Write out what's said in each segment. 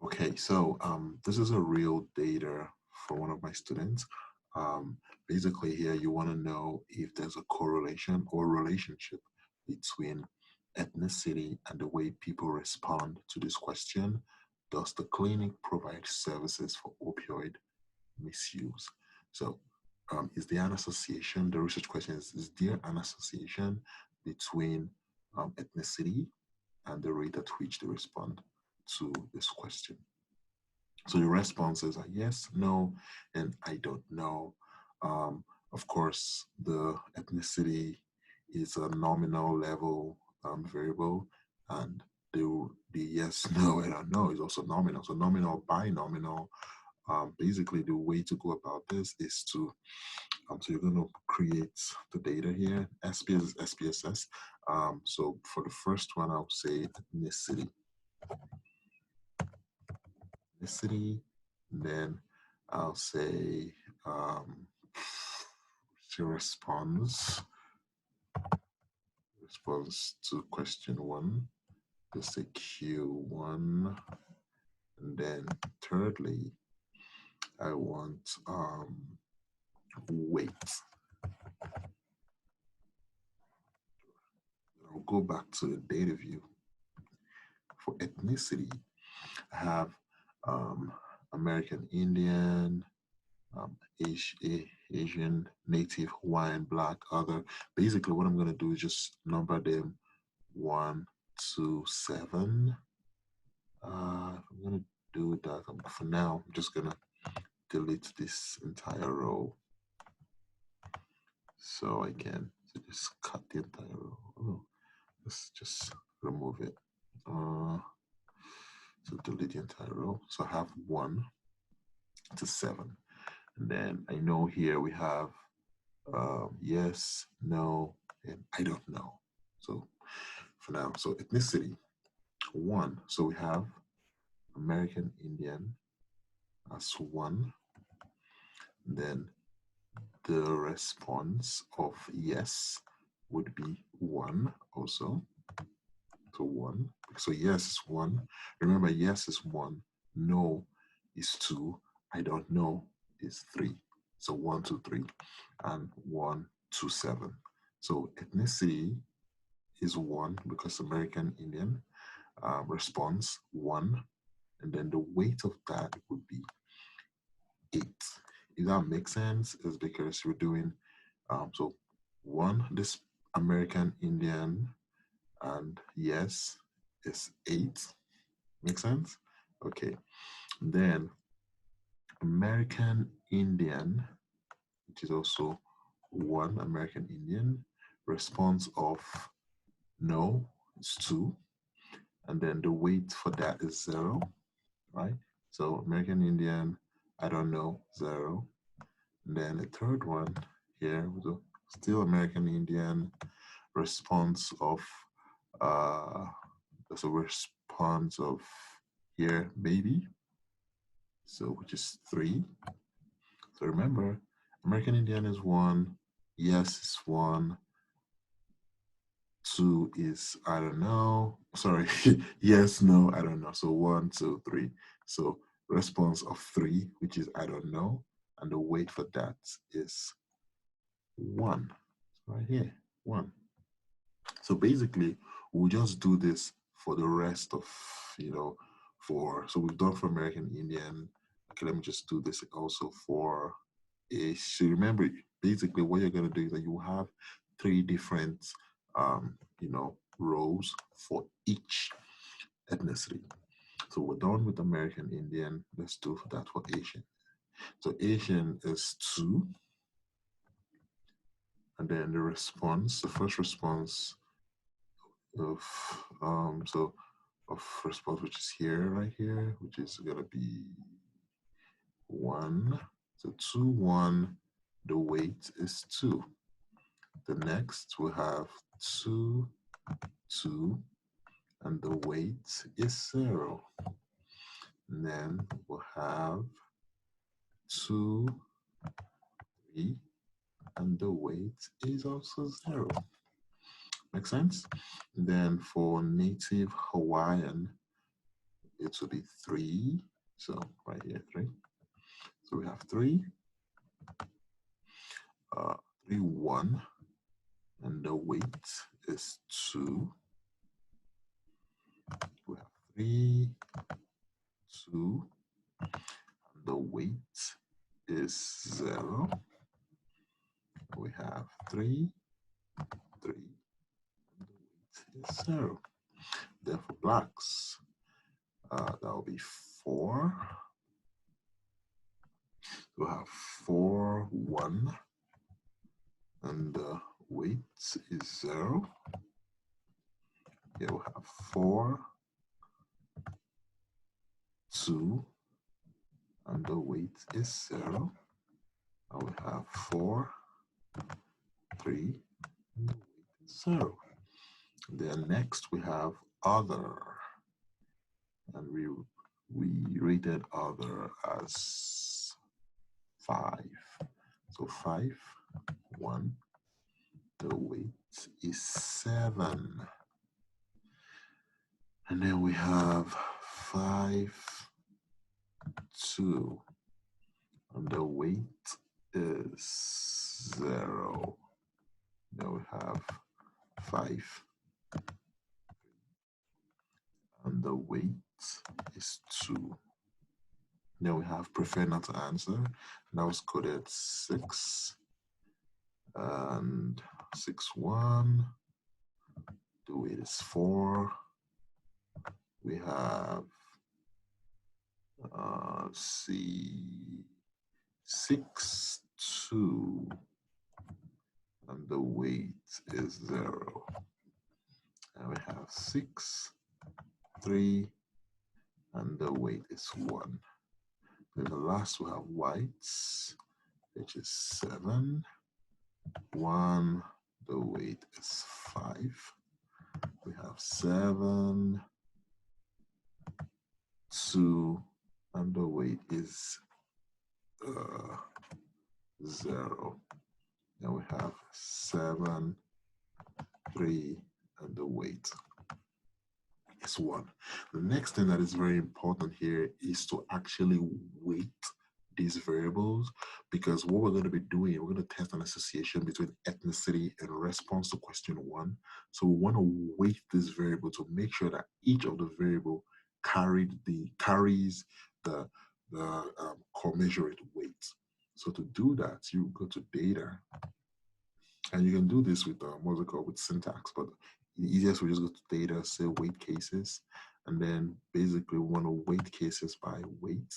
Okay, so this is a real data for one of my students. Um, Basically here you want to know if there's a correlation or relationship between ethnicity and the way people respond to this question. Does the clinic provide services for opioid misuse? So is there an association? The research question is there an association between ethnicity and the rate at which they respond to this question? So your responses are yes, no, and I don't know. Of course, the ethnicity is a nominal level variable, and the yes, no, and I know is also nominal. So nominal, binominal. Basically, the way to go about this is to so you're going to create the data here. SPSS. So for the first one, I'll say ethnicity. Then I'll say response to question one. Just say Q1, and then thirdly, I want weight. I'll go back to the data view. For ethnicity, I have American Indian, Asian, Native, Hawaiian, Black, other. Basically, what I'm going to do is just number them 1 to 7. If I'm going to do that, for now, I'm just going to delete this entire row so I can just cut the entire row. Oh, let's just remove it. So delete the entire row. So I have 1 to 7. And then I know here we have yes, no, and I don't know. So for now, so ethnicity, 1. So we have American Indian as 1. Then the response of yes would be 1 also. So 1. So yes is 1. Remember, yes is 1. No is 2. I don't know is 3. So 1, 2, 3, and 1, 2, 7. So ethnicity is 1 because American Indian. Response 1, and then the weight of that would be 8. If that makes sense, is because we're doing so 1, this American Indian, and yes is 8. Make sense? Okay. Then American Indian, which is also 1 American Indian, response of no is 2, and then the weight for that is 0, right? So American Indian, I don't know, 0. And then the third one here, still American Indian, response of there's a response of here, baby. So which is 3. So remember, American Indian is 1, yes is 1, 2 is I don't know. Sorry, yes, no, I don't know. So 1, 2, 3. So response of 3, which is I don't know, and the weight for that is 1. Right here, 1. So basically, we'll just do this for the rest of, so we've done for American Indian. Okay, let me just do this also for a, so remember, basically what you're gonna do is that you have 3 different, rows for each ethnicity. So we're done with American Indian. Let's do that for Asian. So Asian is 2. And then the response, the first response of response, which is here, right here, which is gonna be 1. So 2, 1, the weight is 2. The next we have 2, 2, and the weight is 0. And then we'll have 2, 3, and the weight is also 0. Make sense? And then for native Hawaiian, it will be 3. So right here, 3. So we have 3, 3, 1, and the weight is 2. We have 3, 2, and the weight is 0. We have 3, 3, and the weight is 0. Then for blacks, that will be 4. We'll have 4, 1, and the weight is 0. Here we'll have 4, 2, and the weight is 0. And we have 4, 3, and the weight is 0. Then next we have other, and we rated other as 5. So 5, 1, the weight is 7. And then we have 5, 2, and the weight is 0. Then we have 5, and the weight is 2. Then we have prefer not to answer. That was coded 6 and 6, 1. The weight is 4. We have see 6, 2, and the weight is 0. And we have 6, 3, and the weight is 1. Then the last we have whites, which is 7, 1, the weight is 5. We have 7, 2, and the weight is 0. Then we have 7, 3, and the weight is 1. The next thing that is very important here is to actually weight these variables, because what we're going to be doing, we're going to test an association between ethnicity and response to question 1. So we want to weight this variable to make sure that each of the variable carries the commensurate weight. So to do that, you go to data, and you can do this with what's it called, with syntax, but the easiest we just go to data, say weight cases, and then basically we want to weight cases by weight,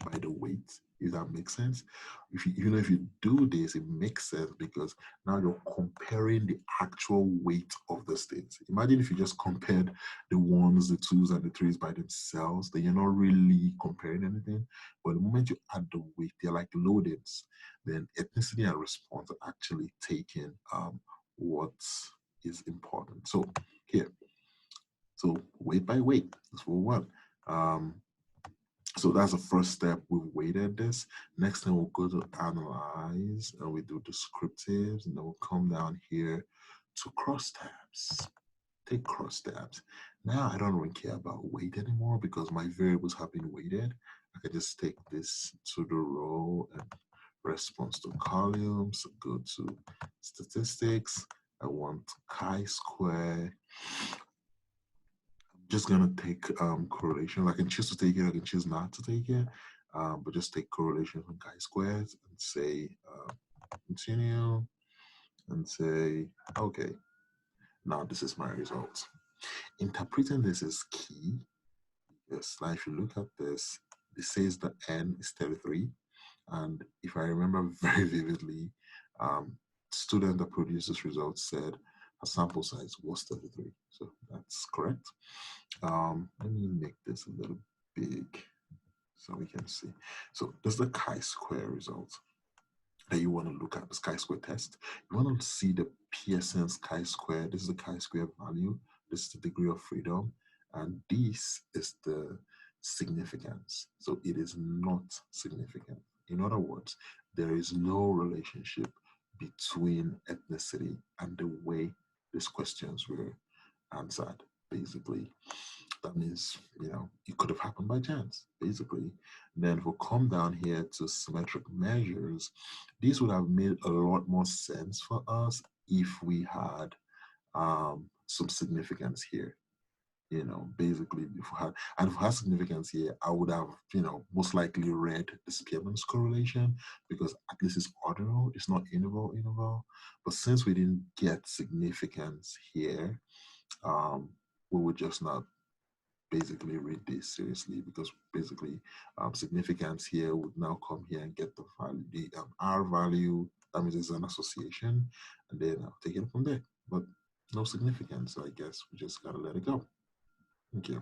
by the weight, if that makes sense. If you do this, it makes sense because now you're comparing the actual weight of the states. Imagine if you just compared the 1s, the 2s, and the 3s by themselves, then you're not really comparing anything. But the moment you add the weight, they're like loadings. Then ethnicity and response are actually taking what is important. So here, so weight by weight, that's what we want. So that's the first step. We've weighted this. Next thing we'll go to analyze, and we do descriptives, and then we'll come down here to crosstabs. Take crosstabs. Now I don't really care about weight anymore because my variables have been weighted. I can just take this to the row and response to columns, go to statistics. I want chi-square. Just gonna take correlation. I can choose to take it, I can choose not to take it, but just take correlation from chi-squares and say continue and say okay. Now this is my result. Interpreting this is key. Yes, now if you look at this, it says the n is 33, and if I remember very vividly, student that produced this result said a sample size was 33, so that's correct. Let me make this a little big so we can see. So this is the chi-square result that you want to look at, this chi-square test. You want to see the Pearson's chi-square. This is the chi-square value. This is the degree of freedom. And this is the significance. So it is not significant. In other words, there is no relationship between ethnicity and the way these questions were answered, basically. that means, it could have happened by chance, basically. Then if we come down here to symmetric measures, these would have made a lot more sense for us if we had some significance here. Basically, if we had significance here, I would have, most likely read the Spearman's correlation, because at least it's ordinal, it's not interval. But since we didn't get significance here, we would just not basically read this seriously, because basically significance here would now come here and get the value, the R value. That means it's an association, and then I'll take it from there. But no significance, so I guess we just gotta let it go. Thank you.